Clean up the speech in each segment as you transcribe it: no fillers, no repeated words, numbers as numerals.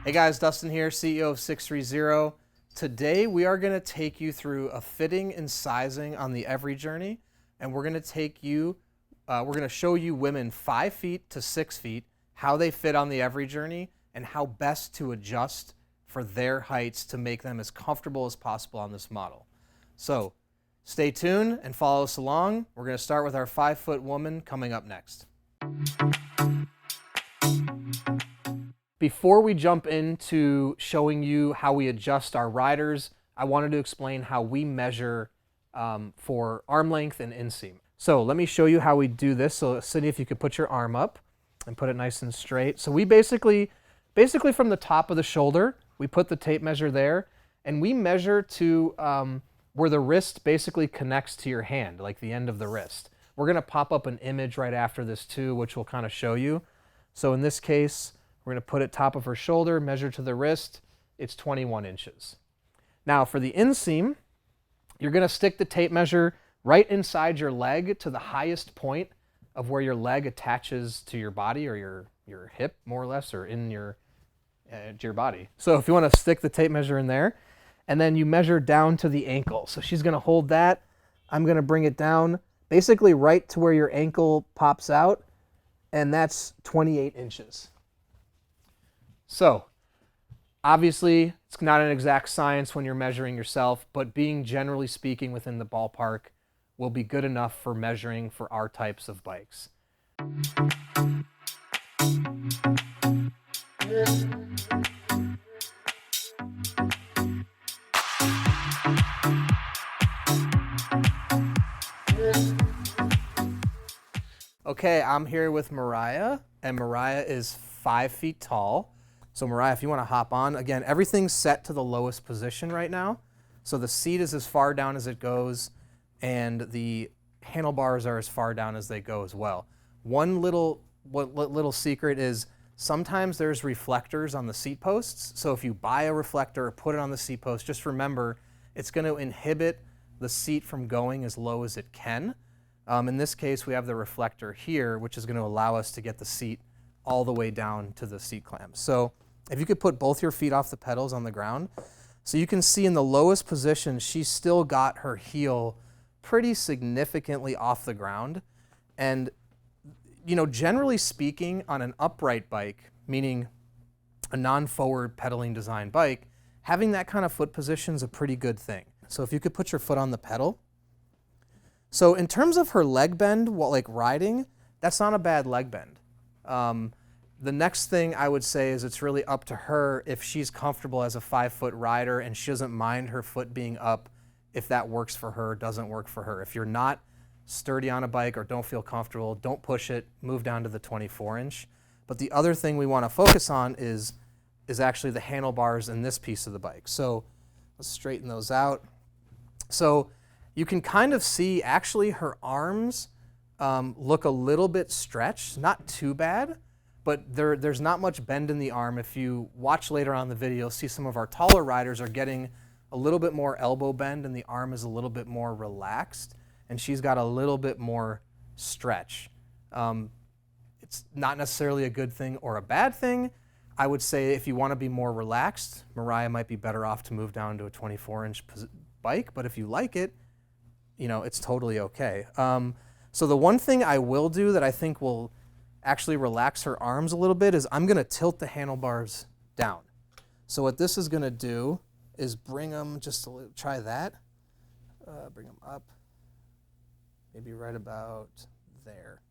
Hey guys, Dustin here, CEO of 630. Today we are going to take you through a fitting and sizing on the EVRYjourney, and we're going to show you women 5 feet to 6 feet, how they fit on the EVRYjourney, and how best to adjust for their heights to make them as comfortable as possible on this model. So stay tuned and follow us along. We're going to start with our 5-foot woman coming up next. Before we jump into showing you how we adjust our riders, I wanted to explain how we measure for arm length and inseam. So let me show you how we do this. So Sydney, if you could put your arm up and put it nice and straight. So we basically from the top of the shoulder, we put the tape measure there, and we measure to where the wrist basically connects to your hand, like the end of the wrist. We're gonna pop up an image right after this too, which will kind of show you. So in this case, we're going to put it top of her shoulder, measure to the wrist. It's 21 inches. Now for the inseam, you're going to stick the tape measure right inside your leg to the highest point of where your leg attaches to your body, or your hip more or less, or in your to your body. So if you want to stick the tape measure in there, and then you measure down to the ankle. So she's going to hold that. I'm going to bring it down basically right to where your ankle pops out, and that's 28 inches. So obviously it's not an exact science when you're measuring yourself, but being generally speaking within the ballpark will be good enough for measuring for our types of bikes. Okay, I'm here with Mariah, and Mariah is 5 feet tall. So Mariah, if you want to hop on, again, everything's set to the lowest position right now. So the seat is as far down as it goes, and the handlebars are as far down as they go as well. One little secret is sometimes there's reflectors on the seat posts. So if you buy a reflector or put it on the seat post, just remember it's going to inhibit the seat from going as low as it can. In this case, we have the reflector here, which is going to allow us to get the seat all the way down to the seat clamps. So if you could put both your feet off the pedals on the ground, so you can see in the lowest position, she's still got her heel pretty significantly off the ground. And, you know, generally speaking, on an upright bike, meaning a non-forward pedaling design bike, having that kind of foot position is a pretty good thing. So if you could put your foot on the pedal. So in terms of her leg bend while like riding, that's not a bad leg bend. The next thing I would say is it's really up to her if she's comfortable as a 5-foot rider and she doesn't mind her foot being up, if that works for her, doesn't work for her. If you're not sturdy on a bike or don't feel comfortable, don't push it, move down to the 24-inch. But the other thing we want to focus on is actually the handlebars in this piece of the bike. So let's straighten those out. So you can kind of see actually her arms look a little bit stretched, not too bad, but there's not much bend in the arm. If you watch later on the video, you'll see some of our taller riders are getting a little bit more elbow bend and the arm is a little bit more relaxed, and she's got a little bit more stretch. It's not necessarily a good thing or a bad thing. I would say if you want to be more relaxed, Mariah might be better off to move down to a 24-inch bike, but if you like it, you know, it's totally okay. So the one thing I will do that I think will actually relax her arms a little bit is I'm going to tilt the handlebars down. So what this is going to do is bring them just a little, try that, bring them up, maybe right about there.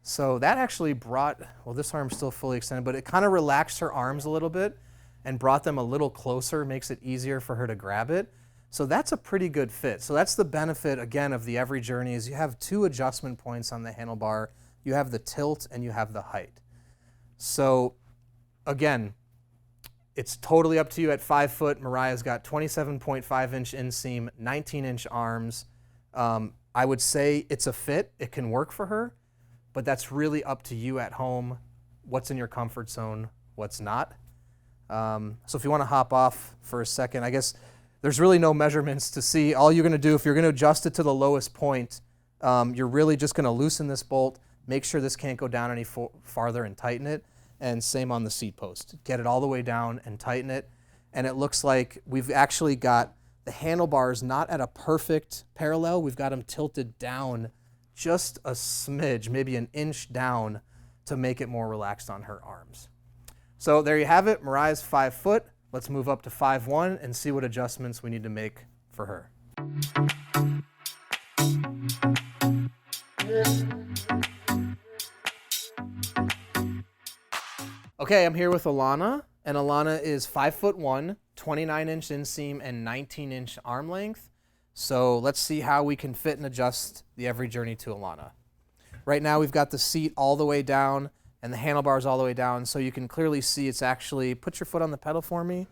So that actually brought, well, this arm's still fully extended, but it kind of relaxed her arms a little bit and brought them a little closer, makes it easier for her to grab it. So that's a pretty good fit. So that's the benefit, again, of the EVRYjourney is you have 2 adjustment points on the handlebar. You have the tilt and you have the height. So again, it's totally up to you at 5 foot. Mariah's got 27.5-inch inseam, 19-inch arms. I would say it's a fit. It can work for her, but that's really up to you at home. What's in your comfort zone, what's not. So if you want to hop off for a second, I guess there's really no measurements to see. All you're going to do, if you're going to adjust it to the lowest point, you're really just going to loosen this bolt, make sure this can't go down any farther and tighten it, and same on the seat post. Get it all the way down and tighten it, and it looks like we've actually got the handlebars not at a perfect parallel. We've got them tilted down just a smidge, maybe an inch down, to make it more relaxed on her arms. So there you have it. Mariah's 5 foot. Let's move up to 5'1" and see what adjustments we need to make for her. Okay, I'm here with Alana, and Alana is 5'1", 29-inch inseam and 19-inch arm length. So let's see how we can fit and adjust the EVRYjourney to Alana. Right now we've got the seat all the way down and the handlebars all the way down, so you can clearly see it's actually, put your foot on the pedal for me.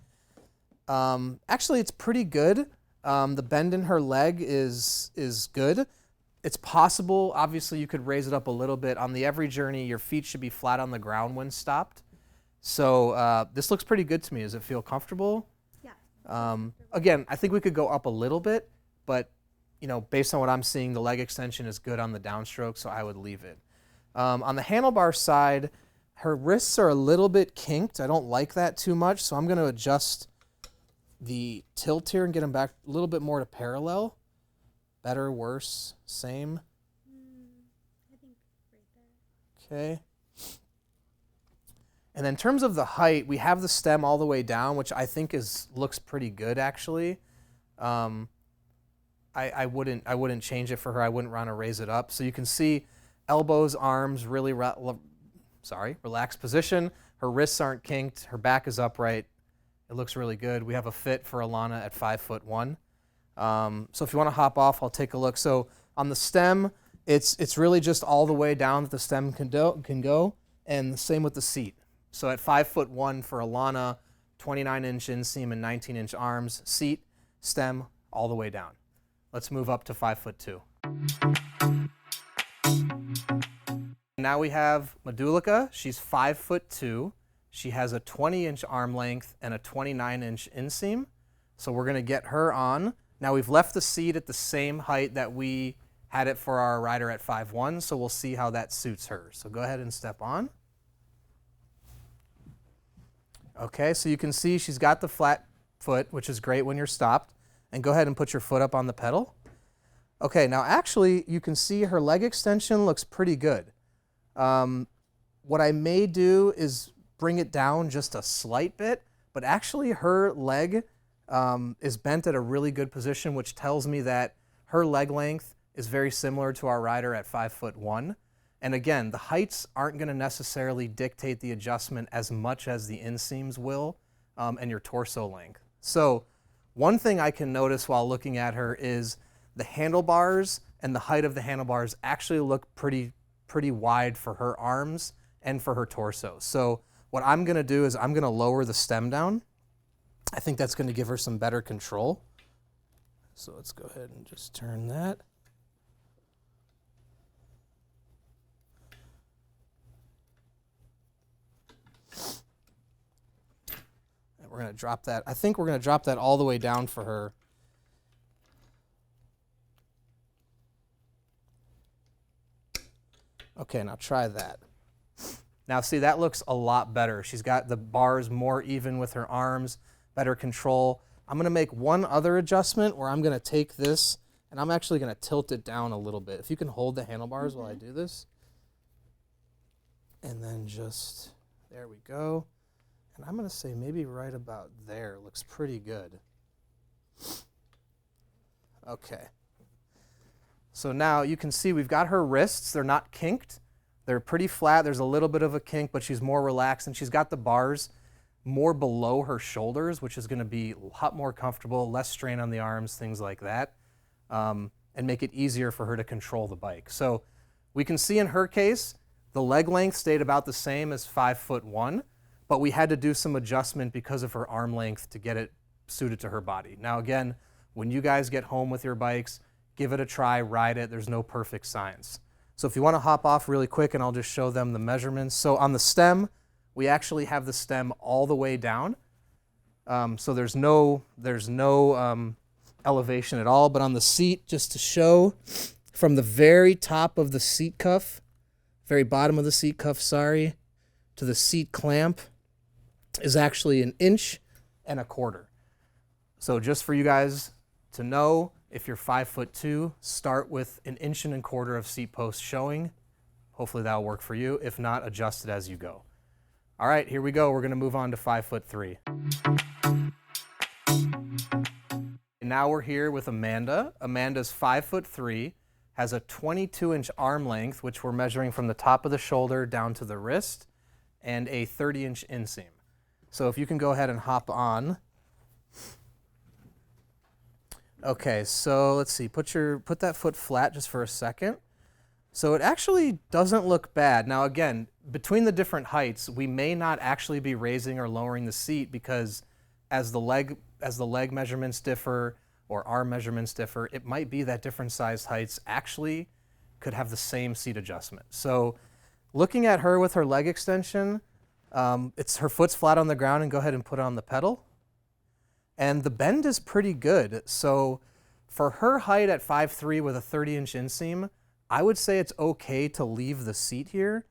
Actually, it's pretty good. The bend in her leg is good. It's possible, obviously, you could raise it up a little bit. On the EVRYjourney, your feet should be flat on the ground when stopped. So this looks pretty good to me. Does it feel comfortable? Yeah. Again, I think we could go up a little bit, but you know, based on what I'm seeing, the leg extension is good on the downstroke, so I would leave it. On the handlebar side, her wrists are a little bit kinked. I don't like that too much, so I'm going to adjust the tilt here and get them back a little bit more to parallel. Better, worse, same? I think right there. Okay. And then in terms of the height, we have the stem all the way down, which I think looks pretty good actually. I wouldn't change it for her. I wouldn't want to raise it up. So you can see elbows, arms, really relaxed position. Her wrists aren't kinked. Her back is upright. It looks really good. We have a fit for Alana at 5'1". So if you want to hop off, I'll take a look. So on the stem, it's really just all the way down that the stem can go, and the same with the seat. So at 5'1" for Alana, 29-inch inseam and 19-inch arms, seat, stem, all the way down. Let's move up to 5'2". Now we have Madulika. She's 5'2". She has a 20-inch arm length and a 29-inch inseam. So we're going to get her on. Now we've left the seat at the same height that we had it for our rider at 5'1", so we'll see how that suits her. So go ahead and step on. Okay, so you can see she's got the flat foot, which is great when you're stopped. And go ahead and put your foot up on the pedal. Okay, now actually you can see her leg extension looks pretty good. What I may do is bring it down just a slight bit, but actually her leg is bent at a really good position, which tells me that her leg length is very similar to our rider at 5'1". And again, the heights aren't going to necessarily dictate the adjustment as much as the inseams will and your torso length. So one thing I can notice while looking at her is the handlebars and the height of the handlebars actually look pretty wide for her arms and for her torso. So what I'm going to do is I'm going to lower the stem down. I think that's going to give her some better control. So let's go ahead and just turn that. And we're going to drop that. I think we're going to drop that all the way down for her. Okay, now try that. Now see, that looks a lot better. She's got the bars more even with her arms, better control. I'm going to make one other adjustment where I'm going to take this and I'm actually going to tilt it down a little bit. If you can hold the handlebars while I do this. And then just, there we go. And I'm going to say maybe right about there. Looks pretty good. Okay. So now you can see we've got her wrists. They're not kinked. They're pretty flat. There's a little bit of a kink, but she's more relaxed. And she's got the bars more below her shoulders, which is going to be a lot more comfortable, less strain on the arms, things like that, and make it easier for her to control the bike. So we can see in her case, the leg length stayed about the same as 5'1", but we had to do some adjustment because of her arm length to get it suited to her body. Now again, when you guys get home with your bikes, give it a try, ride it. There's no perfect science. So if you want to hop off really quick and I'll just show them the measurements. So on the stem, we actually have the stem all the way down. So there's no elevation at all. But on the seat, just to show, from the very top of the seat cuff, very bottom of the seat cuff, sorry, to the seat clamp is actually 1.25 inches. So just for you guys to know, if you're 5'2", start with 1.25 inches of seat post showing. Hopefully that'll work for you. If not, adjust it as you go. All right, here we go. We're gonna move on to 5'3". And now we're here with Amanda. Amanda's 5'3", has a 22-inch arm length, which we're measuring from the top of the shoulder down to the wrist, and a 30-inch inseam. So if you can go ahead and hop on. Okay, so let's see, put that foot flat just for a second. So it actually doesn't look bad. Now again, between the different heights, we may not actually be raising or lowering the seat because as the leg measurements differ or arm measurements differ, it might be that different sized heights actually could have the same seat adjustment. So looking at her with her leg extension, her foot's flat on the ground, and go ahead and put it on the pedal. And the bend is pretty good. So for her height at 5'3" with a 30-inch inseam, I would say it's okay to leave the seat here.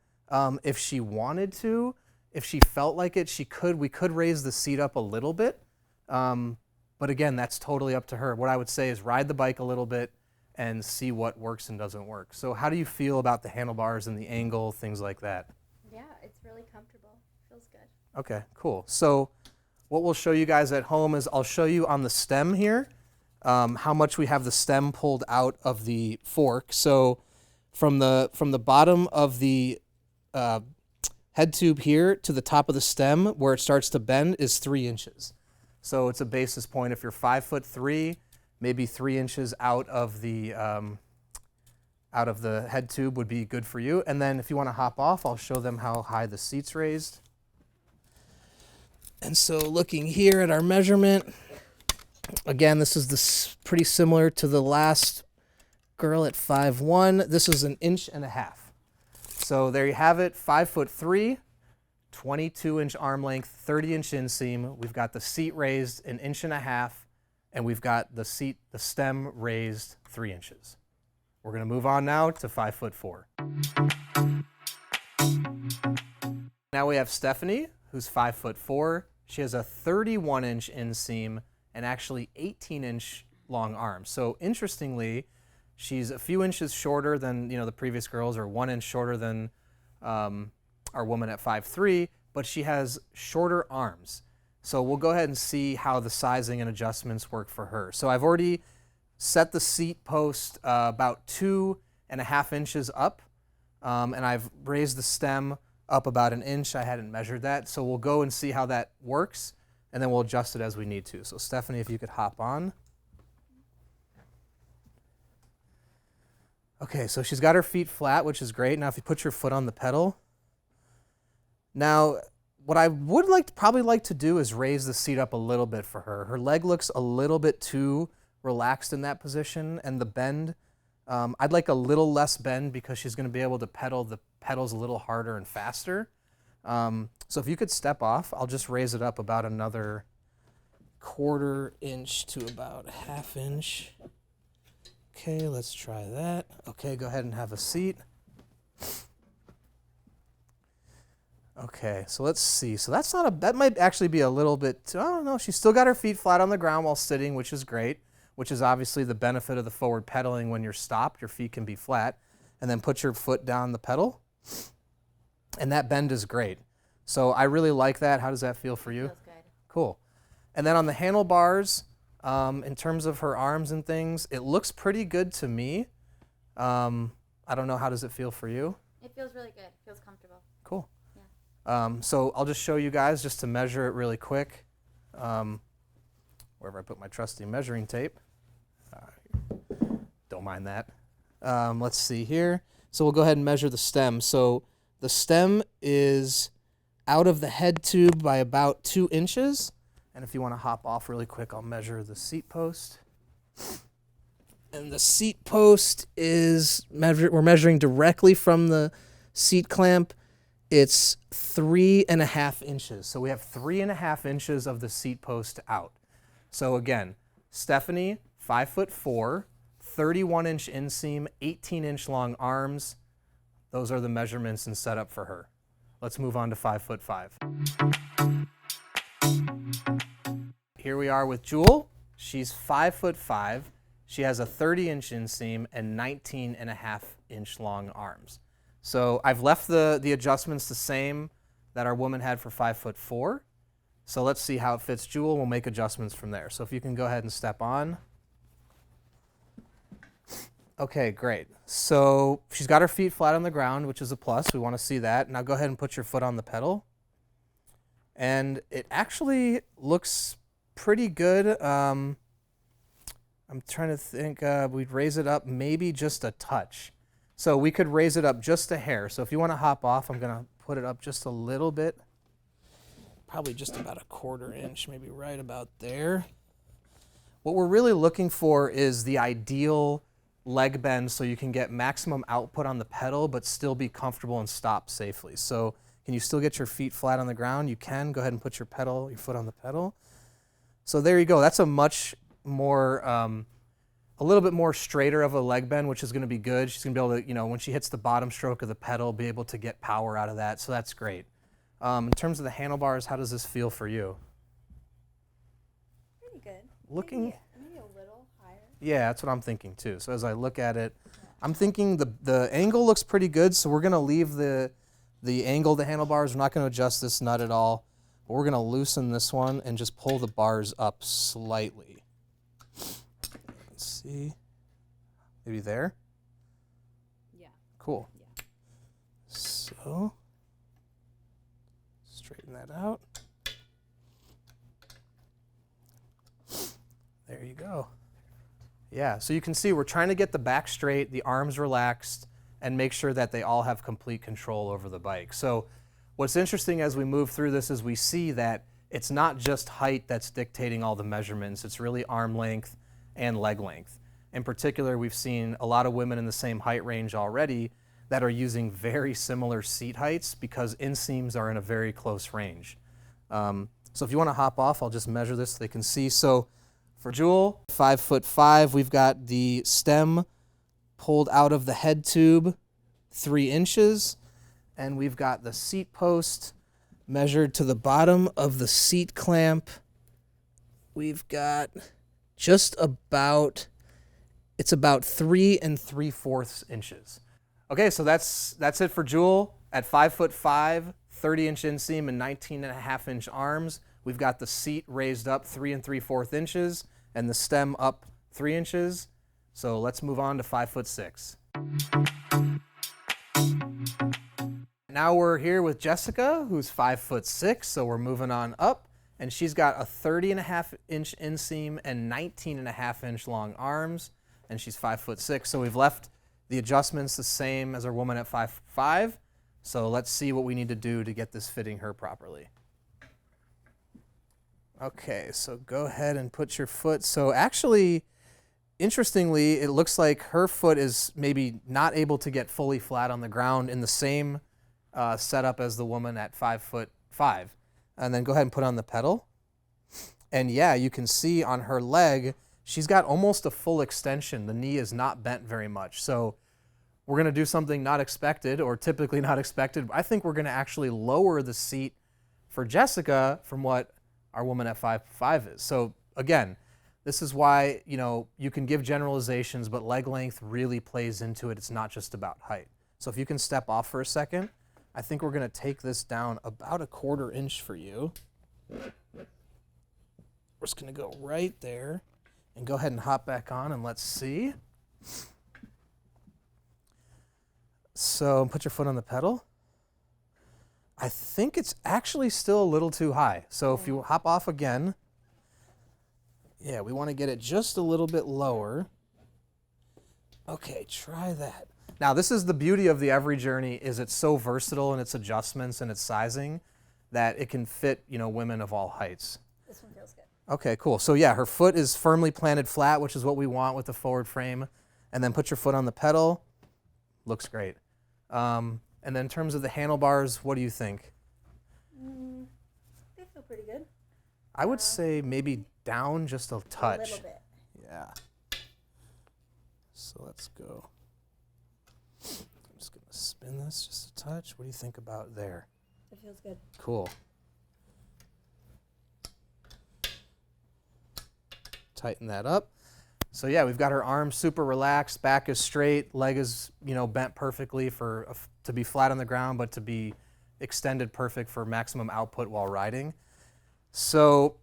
If she wanted to, if she felt like it, we could raise the seat up a little bit. But again, that's totally up to her. What I would say is ride the bike a little bit and see what works and doesn't work. So how do you feel about the handlebars and the angle, things like that? Yeah, it's really comfortable. Feels good. Okay, cool. So what we'll show you guys at home is I'll show you on the stem here how much we have the stem pulled out of the fork. So from the bottom of the head tube here to the top of the stem where it starts to bend is 3 inches. So it's a basis point. If you're 5'3", maybe 3 inches out of the head tube would be good for you. And then if you want to hop off, I'll show them how high the seat's raised. And so looking here at our measurement, again, this is pretty similar to the last girl at 5'1". This is 1.5 inches. So there you have it, 5'3", 22-inch arm length, 30-inch inseam. We've got the seat raised 1.5 inches, and we've got the stem raised 3 inches. We're going to move on now to 5'4". Now we have Stephanie, who's 5'4". She has a 31-inch inseam and actually 18-inch long arms. So interestingly, she's a few inches shorter than the previous girls, or 1 inch shorter than our woman at 5'3", but she has shorter arms. So we'll go ahead and see how the sizing and adjustments work for her. So I've already set the seat post about 2.5 inches up, and I've raised the stem up about 1 inch. I hadn't measured that. So we'll go and see how that works, and then we'll adjust it as we need to. So Stephanie, if you could hop on. Okay, so she's got her feet flat, which is great. Now if you put your foot on the pedal. Now, what I would probably like to do is raise the seat up a little bit for her. Her leg looks a little bit too relaxed in that position, and the bend, I'd like a little less bend because she's going to be able to pedal the pedals a little harder and faster. So if you could step off, I'll just raise it up about another 1/4 inch to about 1/2 inch. Okay, let's try that. Okay, go ahead and have a seat. Okay, so let's see. So that might actually be a little bit, oh no, she's still got her feet flat on the ground while sitting, which is great, which is obviously the benefit of the forward pedaling. When you're stopped, your feet can be flat. And then put your foot down the pedal. And that bend is great. So I really like that. How does that feel for you? Feels good. Cool. And then on the handlebars, in terms of her arms and things, it looks pretty good to me. I don't know, how does it feel for you? It feels really good. It feels comfortable. Cool. Yeah. So I'll just show you guys just to measure it really quick. Wherever I put my trusty measuring tape. Don't mind that. Let's see here. So we'll go ahead and measure the stem. So the stem is out of the head tube by about 2 inches. And if you want to hop off really quick, I'll measure the seat post. And the seat post is we're measuring directly from the seat clamp it's 3.5 inches. So we have 3.5 inches of the seat post out. So again, Stephanie, 5'4", 31-inch inseam, 18-inch long arms. Those are the measurements and setup for her. Let's move on to 5'5". Here we are with Jewel. She's 5'5". She has a 30-inch inseam and 19.5-inch long arms. So I've left the adjustments the same that our woman had for 5'4". So let's see how it fits Jewel. We'll make adjustments from there. So if you can go ahead and step on. Okay, great. So she's got her feet flat on the ground, which is a plus. We want to see that. Now go ahead and put your foot on the pedal. And it actually looks pretty good. I'm trying to think. We'd raise it up maybe just a touch. So we could raise it up just a hair. So if you want to hop off, I'm going to put it up just a little bit. Probably just about a 1/4 inch, maybe right about there. What we're really looking for is the ideal leg bend so you can get maximum output on the pedal but still be comfortable and stop safely. So can you still get your feet flat on the ground? You can. Go ahead and put your foot on the pedal. So there you go. That's a much more, a little bit more straighter of a leg bend, which is going to be good. She's going to be able to, when she hits the bottom stroke of the pedal, be able to get power out of that. So that's great. In terms of the handlebars, how does this feel for you? Pretty good. Maybe a little higher. Yeah, that's what I'm thinking too. So as I look at it, I'm thinking the angle looks pretty good. So we're going to leave the angle of the handlebars. We're not going to adjust this nut at all. But we're going to loosen this one and just pull the bars up slightly. Let's see. Maybe there? Yeah. Cool. Yeah. So straighten that out. There you go. Yeah, so you can see we're trying to get the back straight, the arms relaxed, and make sure that they all have complete control over the bike. So what's interesting as we move through this is we see that it's not just height that's dictating all the measurements, it's really arm length and leg length. In particular, we've seen a lot of women in the same height range already that are using very similar seat heights because inseams are in a very close range. So if you want to hop off, I'll just measure this so they can see. So for Jewel, 5'5", we've got the stem pulled out of the head tube 3 inches, and we've got the seat post measured to the bottom of the seat clamp. We've got just about, it's about 3 3/4 inches. Okay, so that's it for Jewel. At 5'5", 30-inch inseam and 19.5-inch arms, we've got the seat raised up 3 3/4 inches and the stem up 3 inches. So let's move on to 5'6". Now we're here with Jessica, who's 5'6", so we're moving on up, and she's got a 30.5-inch inseam and 19.5-inch long arms, and she's 5'6". So we've left the adjustments the same as our woman at 5'5". So let's see what we need to do to get this fitting her properly. Okay, so go ahead and put your foot. So actually, interestingly, it looks like her foot is maybe not able to get fully flat on the ground in the same setup as the woman at 5'5". And then go ahead and put on the pedal. And yeah, you can see on her leg, she's got almost a full extension. The knee is not bent very much. So we're going to do something not expected, or typically not expected. I think we're going to actually lower the seat for Jessica from what our woman at 5'5" is. So again, this is why, you can give generalizations, but leg length really plays into it. It's not just about height. So if you can step off for a second, I think we're going to take this down about a 1/4 inch for you. We're just going to go right there and go ahead and hop back on and let's see. So put your foot on the pedal. I think it's actually still a little too high. So if you hop off again, yeah, we want to get it just a little bit lower. Okay, try that. Now, this is the beauty of the EVRYjourney, is it's so versatile in its adjustments and its sizing that it can fit, women of all heights. This one feels good. Okay, cool. So yeah, her foot is firmly planted flat, which is what we want with the forward frame. And then put your foot on the pedal. Looks great. And then in terms of the handlebars, what do you think? They feel pretty good. I would say maybe down just a touch. A little bit. Yeah. So let's go. I'm just going to spin this just a touch. What do you think about there? It feels good. Cool. Tighten that up. So yeah, we've got her arms super relaxed, back is straight, leg is, bent perfectly to be flat on the ground, but to be extended perfect for maximum output while riding. So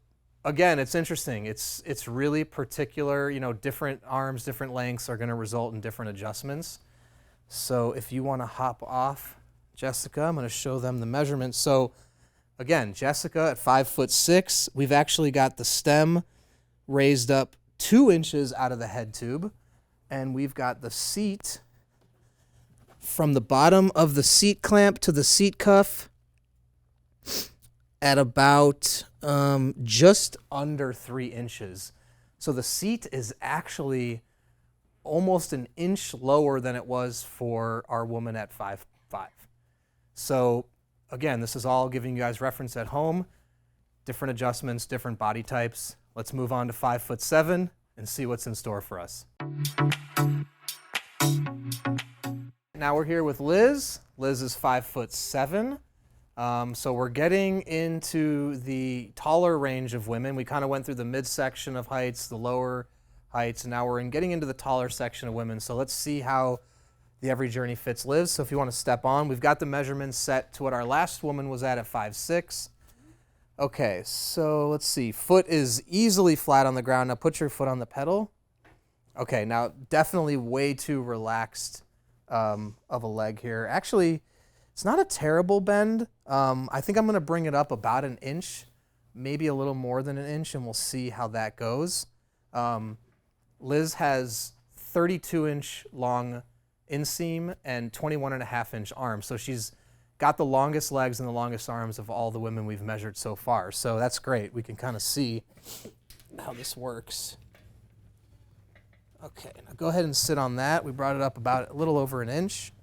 again, it's interesting. It's really particular, different arms, different lengths are going to result in different adjustments. So if you want to hop off, Jessica, I'm going to show them the measurements. So again, Jessica at 5'6", we've actually got the stem raised up 2 inches out of the head tube, and we've got the seat from the bottom of the seat clamp to the seat cuff at about just under 3 inches. So the seat is actually almost an inch lower than it was for our woman at 5'5". So again, this is all giving you guys reference at home, different adjustments, different body types. Let's move on to 5'7" and see what's in store for us. Now we're here with Liz. Liz is 5'7". So we're getting into the taller range of women. We kind of went through the midsection of heights, the lower heights, and now we're getting into the taller section of women. So let's see how the Every Journey fits Liz. So if you want to step on, we've got the measurements set to what our last woman was at 5'6". Okay, so let's see. Foot is easily flat on the ground. Now put your foot on the pedal. Okay, now definitely way too relaxed of a leg here. Actually, it's not a terrible bend. I think I'm going to bring it up about an inch, maybe a little more than an inch, and we'll see how that goes. Liz has 32-inch long inseam and 21.5-inch arms, so she's got the longest legs and the longest arms of all the women we've measured so far. So that's great. We can kind of see how this works. Okay, now go ahead and sit on that. We brought it up about a little over an inch.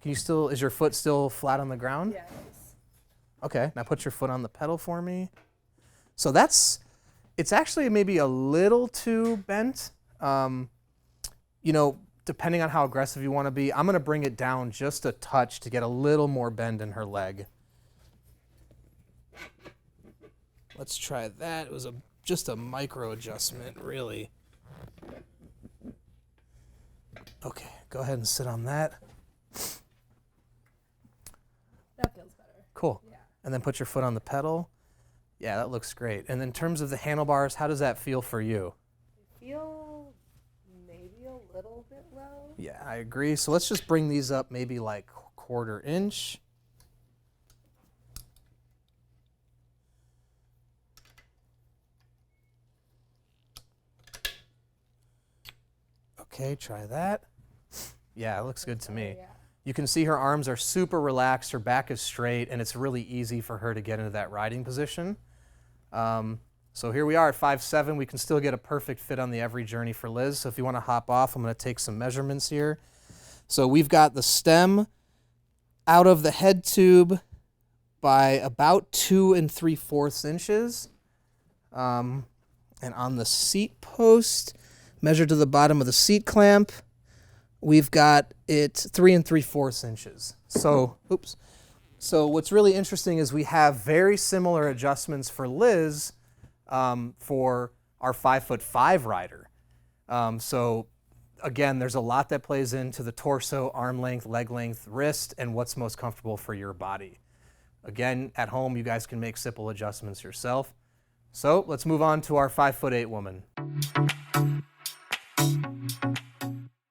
Is your foot still flat on the ground? Yeah, it is. Okay, now put your foot on the pedal for me. So it's actually maybe a little too bent. Depending on how aggressive you want to be, I'm going to bring it down just a touch to get a little more bend in her leg. Let's try that. It was just a micro adjustment, really. Okay, go ahead and sit on that. That feels better. Cool. Yeah. And then put your foot on the pedal. Yeah, that looks great. And in terms of the handlebars, how does that feel for you? I feel maybe a little bit low. Yeah, I agree. So let's just bring these up maybe like 1/4 inch. Okay, try that. Yeah, it looks good to me. Yeah. You can see her arms are super relaxed, her back is straight, and it's really easy for her to get into that riding position. So here we are at 5'7". We can still get a perfect fit on the Every Journey for Liz. So if you want to hop off, I'm going to take some measurements here. So we've got the stem out of the head tube by about 2 3/4 inches. And on the seat post, measured to the bottom of the seat clamp, we've got it 3 3/4 inches. So, So what's really interesting is we have very similar adjustments for Liz for our 5'5" rider. So again, there's a lot that plays into the torso, arm length, leg length, wrist, and what's most comfortable for your body. Again, at home, you guys can make simple adjustments yourself. So let's move on to our 5'8" woman.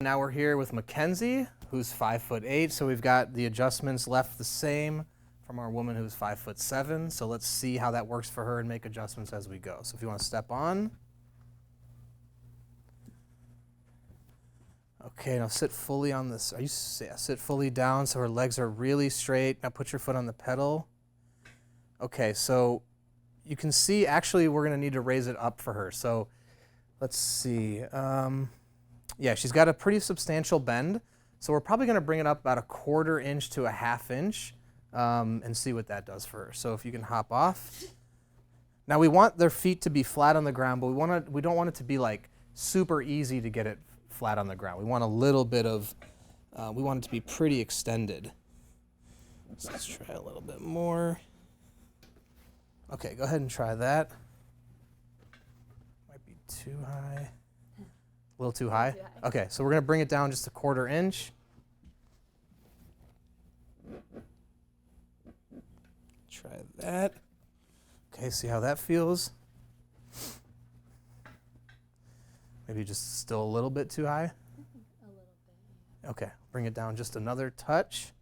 Now we're here with Mackenzie, who's 5'8". So we've got the adjustments left the same from our woman who's 5'7". So let's see how that works for her and make adjustments as we go. So if you want to step on. Okay, now sit fully on this. Sit fully down so her legs are really straight. Now put your foot on the pedal. Okay, so you can see actually we're going to need to raise it up for her. So let's see. Yeah, she's got a pretty substantial bend. So we're probably gonna bring it up about a 1/4 inch to a 1/2 inch and see what that does for her. So if you can hop off. Now we want their feet to be flat on the ground, but we don't want it to be like super easy to get it flat on the ground. We want a little bit of, we want it to be pretty extended. So let's try a little bit more. Okay, go ahead and try that. Might be too high. A little too high? Okay, so we're gonna bring it down just a 1/4 inch. Try that. Okay, see how that feels? Maybe just still a little bit too high? A little bit. Okay, bring it down just another touch.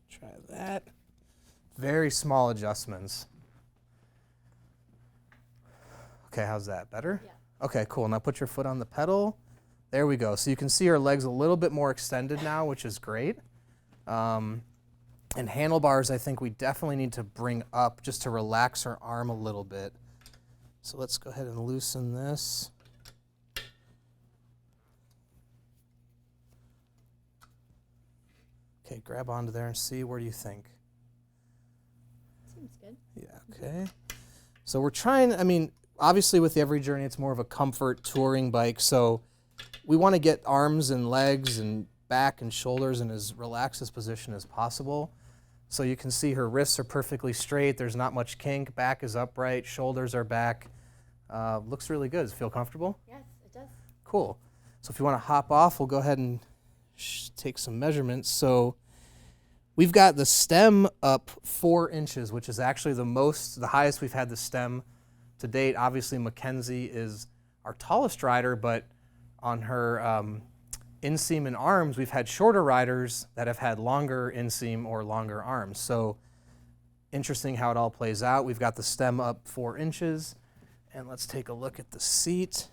Try that. Very small adjustments. Okay, how's that? Better? Yeah. Okay, cool. Now put your foot on the pedal. There we go. So you can see her legs a little bit more extended now, which is great. And handlebars, I think we definitely need to bring up just to relax her arm a little bit. So let's go ahead and loosen this. Okay, grab onto there and see. Where do you think? Seems good. Yeah, okay. So we're trying, I mean, obviously with the EVRYjourney, it's more of a comfort touring bike. So we want to get arms and legs and back and shoulders in as relaxed a position as possible. So you can see her wrists are perfectly straight. There's not much kink. Back is upright. Shoulders are back. Looks really good. Does it feel comfortable? Yes, it does. Cool. So if you want to hop off, we'll go ahead and take some measurements. So we've got the stem up 4 inches, which is actually the highest we've had the stem to date. Obviously, Mackenzie is our tallest rider, but on her inseam and arms, we've had shorter riders that have had longer inseam or longer arms. So interesting how it all plays out. We've got the stem up 4 inches. And let's take a look at the seat.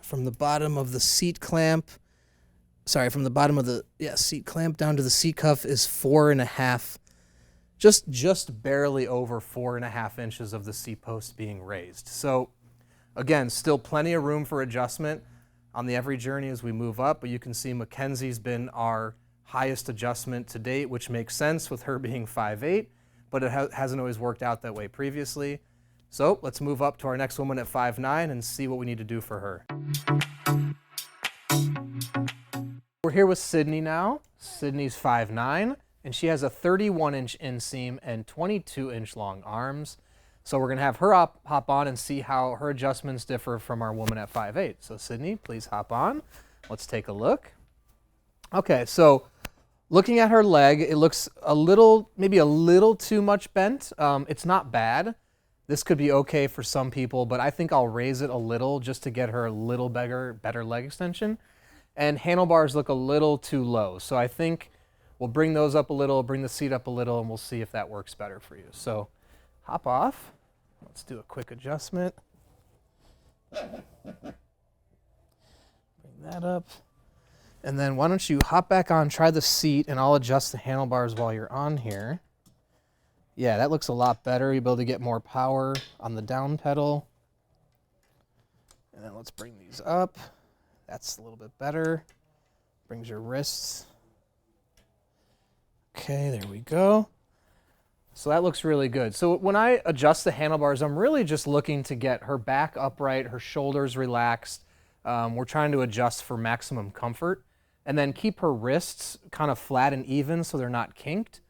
From the bottom of the seat clamp, from the bottom of the seat clamp down to the seat cuff is 4.5, just barely over 4.5 inches of the seat post being raised. So again, still plenty of room for adjustment on the EVRYjourney as we move up, but you can see Mackenzie's been our highest adjustment to date, which makes sense with her being 5'8", but it hasn't always worked out that way previously. So let's move up to our next woman at 5'9" and see what we need to do for her. We're here with Sydney now. Sydney's 5'9", and she has a 31-inch inseam and 22-inch long arms. So we're gonna have her hop on and see how her adjustments differ from our woman at 5'8". So Sydney, please hop on. Let's take a look. Okay, so looking at her leg, it looks maybe a little too much bent. It's not bad. This could be okay for some people, but I think I'll raise it a little just to get her a little better leg extension. And handlebars look a little too low. So I think we'll bring those up a little, bring the seat up a little, and we'll see if that works better for you. So hop off. Let's do a quick adjustment. Bring that up. And then why don't you hop back on, try the seat, and I'll adjust the handlebars while you're on here. Yeah, that looks a lot better. You'll be able to get more power on the down pedal. And then let's bring these up. That's a little bit better. Brings your wrists. Okay, there we go. So that looks really good. So when I adjust the handlebars, I'm really just looking to get her back upright, her shoulders relaxed. We're trying to adjust for maximum comfort. And then keep her wrists kind of flat and even so they're not kinked.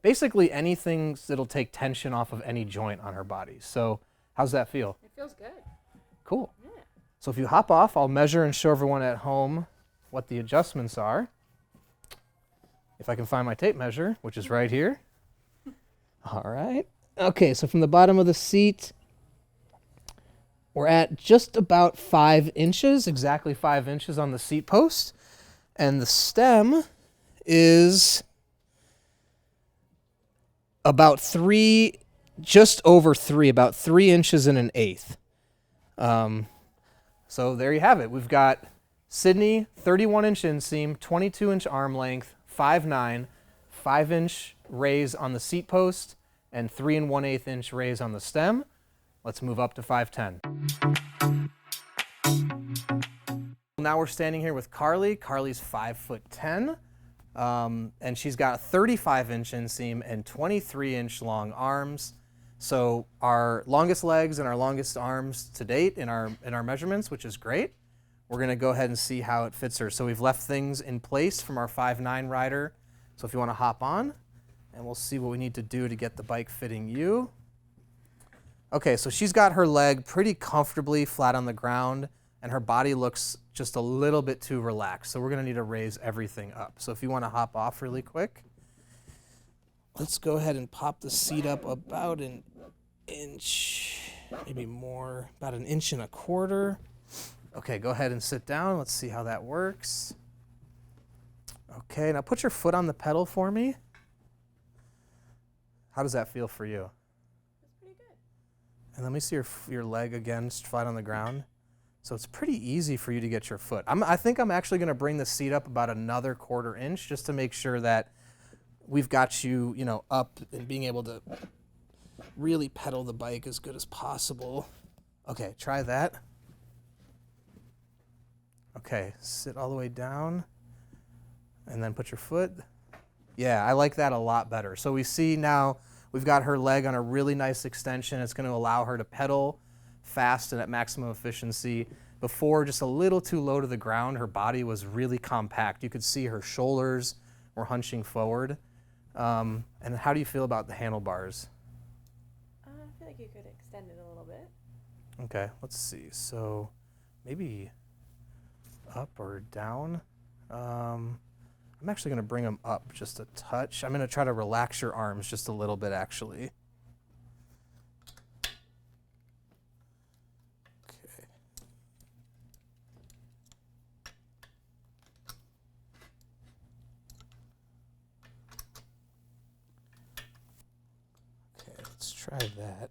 Basically anything that'll take tension off of any joint on her body. So how's that feel? It feels good. Cool. Yeah. So if you hop off, I'll measure and show everyone at home what the adjustments are. If I can find my tape measure, which is right here. All right. Okay, so from the bottom of the seat, we're at just about 5 inches, exactly 5 inches on the seat post. And the stem is about 3, just over 3, about 3 inches and 1/8. So there you have it. We've got Sydney, 31-inch inseam, 22-inch arm length, 5'9", 5-inch raise on the seat post, and 3 1/8 inch raise on the stem. Let's move up to 5'10". Now we're standing here with Carly. Carly's 5'10", and she's got a 35-inch inseam and 23-inch long arms. So our longest legs and our longest arms to date in our measurements, which is great. We're going to go ahead and see how it fits her. So we've left things in place from our 5'9" rider. So if you want to hop on, and we'll see what we need to do to get the bike fitting you. Okay, so she's got her leg pretty comfortably flat on the ground, and her body looks just a little bit too relaxed. So we're going to need to raise everything up. So if you want to hop off really quick, let's go ahead and pop the seat up about an inch, maybe more, about 1.25 inches. Okay, go ahead and sit down. Let's see how that works. Okay, now put your foot on the pedal for me. How does that feel for you? That's pretty good. And let me see your leg again, just flat on the ground. So it's pretty easy for you to get your foot. I think I'm actually going to bring the seat up about another 1/4 inch just to make sure that we've got you, up and being able to really pedal the bike as good as possible. Okay, try that. Okay, sit all the way down and then put your foot. Yeah, I like that a lot better. So we see now we've got her leg on a really nice extension. It's going to allow her to pedal fast and at maximum efficiency. Before, just a little too low to the ground, her body was really compact. You could see her shoulders were hunching forward. And how do you feel about the handlebars? I feel like you could extend it a little bit. Okay, let's see. So maybe up or down. I'm actually going to bring them up just a touch. I'm going to try to relax your arms just a little bit, actually. Okay. Okay, let's try that.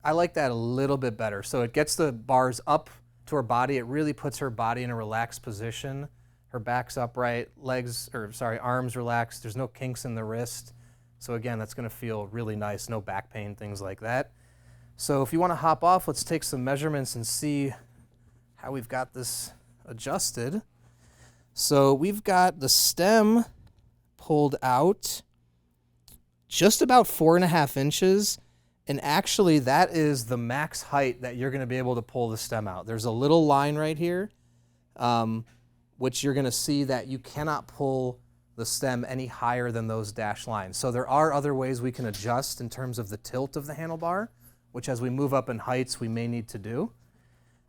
I like that a little bit better. So it gets the bars up to her body. It really puts her body in a relaxed position. Her back's upright, arms relaxed. There's no kinks in the wrist. So again, that's going to feel really nice. No back pain, things like that. So if you want to hop off, let's take some measurements and see how we've got this adjusted. So we've got the stem pulled out just about 4.5 inches. And actually, that is the max height that you're going to be able to pull the stem out. There's a little line right here, which you're going to see that you cannot pull the stem any higher than those dashed lines. So there are other ways we can adjust in terms of the tilt of the handlebar, which as we move up in heights, we may need to do.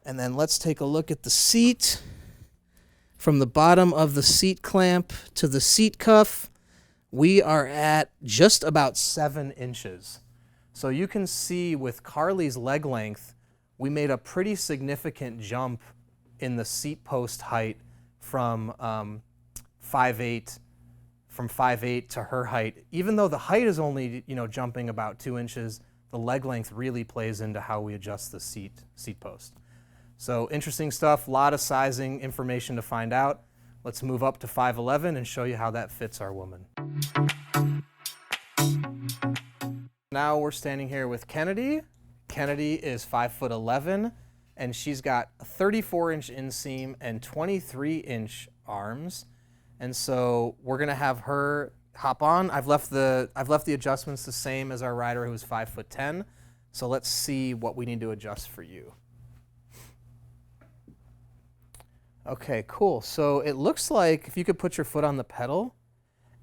And then let's take a look at the seat. From the bottom of the seat clamp to the seat cuff, we are at just about 7 inches. So you can see with Carly's leg length, we made a pretty significant jump in the seat post height from 5'8", to her height. Even though the height is only jumping about 2 inches, the leg length really plays into how we adjust the seat post. So interesting stuff, a lot of sizing information to find out. Let's move up to 5'11" and show you how that fits our woman. Now we're standing here with Kennedy. Kennedy is 5'11", and she's got a 34-inch inseam and 23-inch arms. And so we're gonna have her hop on. I've left the adjustments the same as our rider who's 5'10". So let's see what we need to adjust for you. Okay, cool. So it looks like, if you could put your foot on the pedal,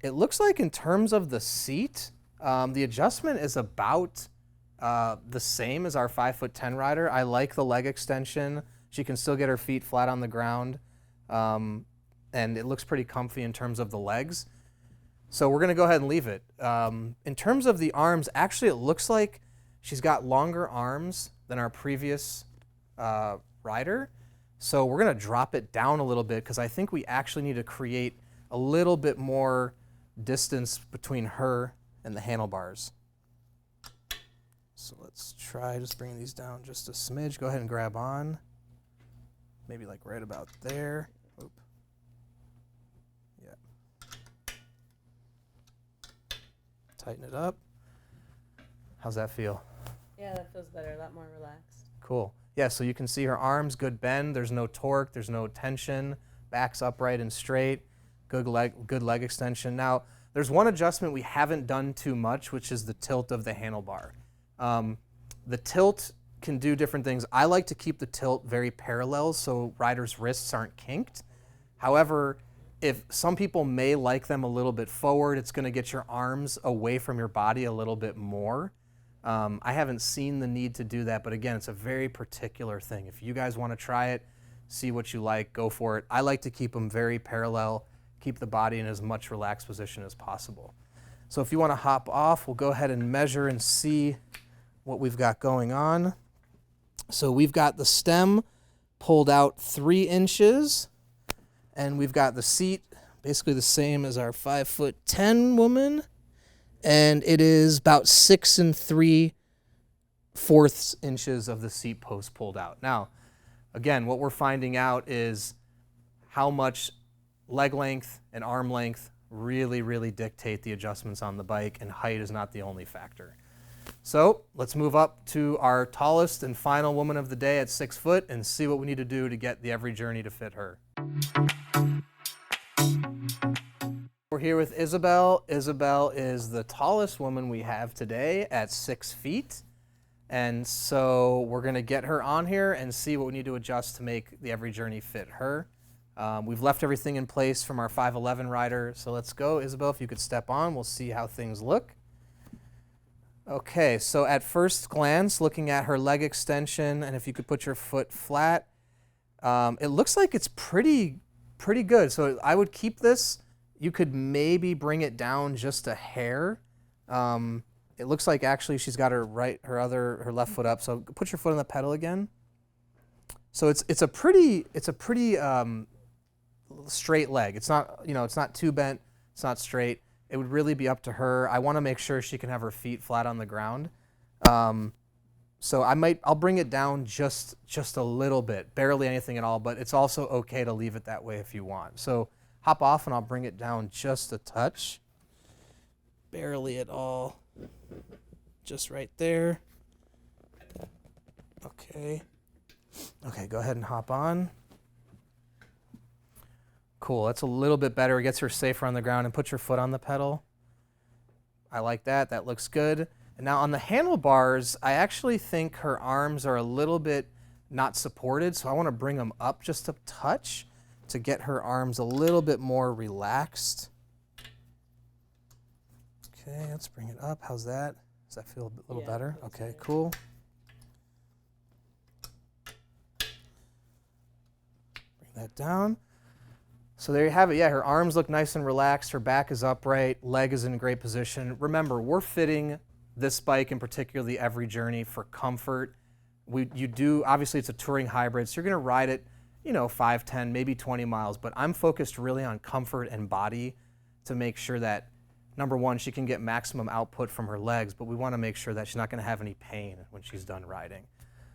it looks like in terms of the seat, the adjustment is about the same as our 5'10" rider. I like the leg extension. She can still get her feet flat on the ground, and it looks pretty comfy in terms of the legs. So we're going to go ahead and leave it. In terms of the arms, actually it looks like she's got longer arms than our previous rider. So we're going to drop it down a little bit because I think we actually need to create a little bit more distance between her and the handlebars. So let's try just bringing these down just a smidge. Go ahead and grab on. Maybe like right about there. Oop. Yeah. Tighten it up. How's that feel? Yeah, that feels better, a lot more relaxed. Cool. Yeah, so you can see her arms, good bend. There's no torque. There's no tension. Back's upright and straight. Good leg extension. Now, there's one adjustment we haven't done too much, which is the tilt of the handlebar. The tilt can do different things. I like to keep the tilt very parallel so riders' wrists aren't kinked. However, if some people may like them a little bit forward, it's going to get your arms away from your body a little bit more. I haven't seen the need to do that, but again, it's a very particular thing. If you guys want to try it, see what you like, go for it. I like to keep them very parallel, keep the body in as much relaxed position as possible. So if you want to hop off, we'll go ahead and measure and see what we've got going on. So we've got the stem pulled out 3 inches, and we've got the seat basically the same as our 5'10" woman, and it is about 6 3/4 inches of the seat post pulled out. Now, again, what we're finding out is how much leg length and arm length really dictate the adjustments on the bike, and height is not the only factor. So let's move up to our tallest and final woman of the day at 6 foot and see what we need to do to get the EVRYjourney to fit her. We're here with Isabel. Isabel is the tallest woman we have today at 6 feet. And so we're going to get her on here and see what we need to adjust to make the EVRYjourney fit her. We've left everything in place from our 5'11" rider. So let's go. Isabel, if you could step on, we'll see how things look. Okay, so at first glance, looking at her leg extension, and if you could put your foot flat, it looks like it's pretty good. So I would keep this. You could maybe bring it down just a hair. It looks like actually she's got her left foot up. So put your foot on the pedal again. So it's a pretty straight leg. It's not, it's not too bent. It's not straight. It would really be up to her. I want to make sure she can have her feet flat on the ground. So I'll bring it down just a little bit, barely anything at all, but it's also okay to leave it that way if you want. So hop off and I'll bring it down just a touch. Barely at all. Just right there. Okay. Okay, go ahead and hop on. Cool, that's a little bit better. It gets her safer on the ground, and put your foot on the pedal. I like that. That looks good. And now on the handlebars, I actually think her arms are a little bit not supported, so I want to bring them up just a touch to get her arms a little bit more relaxed. Okay, let's bring it up. How's that? Does that feel a little better? Okay, cool. Bring that down. So there you have it. Yeah, her arms look nice and relaxed. Her back is upright. Leg is in great position. Remember, we're fitting this bike, in particular the EVRYjourney, for comfort. Obviously it's a touring hybrid, so you're going to ride it, 5, 10, maybe 20 miles. But I'm focused really on comfort and body to make sure that, number one, she can get maximum output from her legs, but we want to make sure that she's not going to have any pain when she's done riding.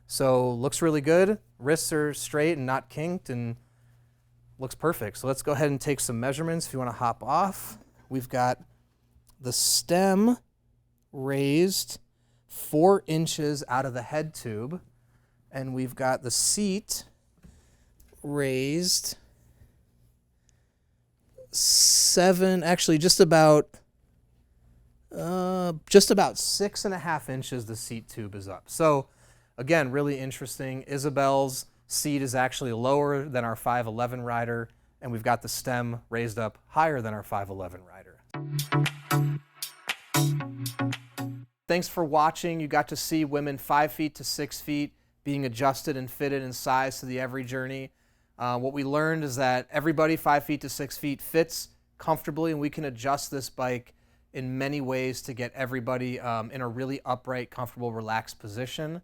So looks really good. Wrists are straight and not kinked, and looks perfect. So let's go ahead and take some measurements if you want to hop off. We've got the stem raised 4 inches out of the head tube, and we've got the seat raised just about 6.5 inches the seat tube is up. So again, really interesting. Isabel's seat is actually lower than our 5'11" rider, and we've got the stem raised up higher than our 5'11" rider. Thanks for watching. You got to see women 5 feet to 6 feet being adjusted and fitted in size to the EVRYjourney. What we learned is that everybody 5 feet to 6 feet fits comfortably, and we can adjust this bike in many ways to get everybody in a really upright, comfortable, relaxed position.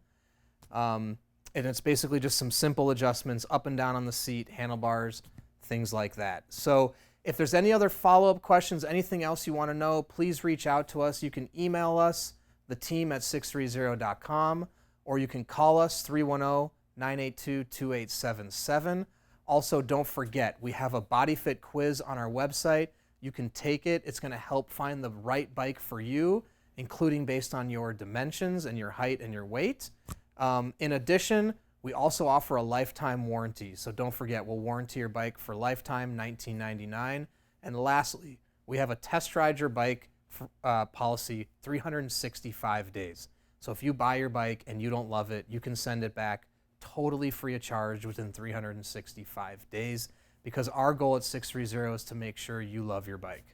And it's basically just some simple adjustments up and down on the seat, handlebars, things like that. So if there's any other follow-up questions, anything else you want to know, please reach out to us. You can email us, the team at sixthreezero.com, or you can call us 310-982-2877. Also, don't forget, we have a BODYfit quiz on our website. You can take it. It's going to help find the right bike for you, including based on your dimensions and your height and your weight. In addition, We also offer a lifetime warranty, so don't forget, we'll warranty your bike for lifetime, $19.99. And lastly, we have a test ride your bike policy 365 days. So if you buy your bike and you don't love it, you can send it back totally free of charge within 365 days, because our goal at 630 is to make sure you love your bike.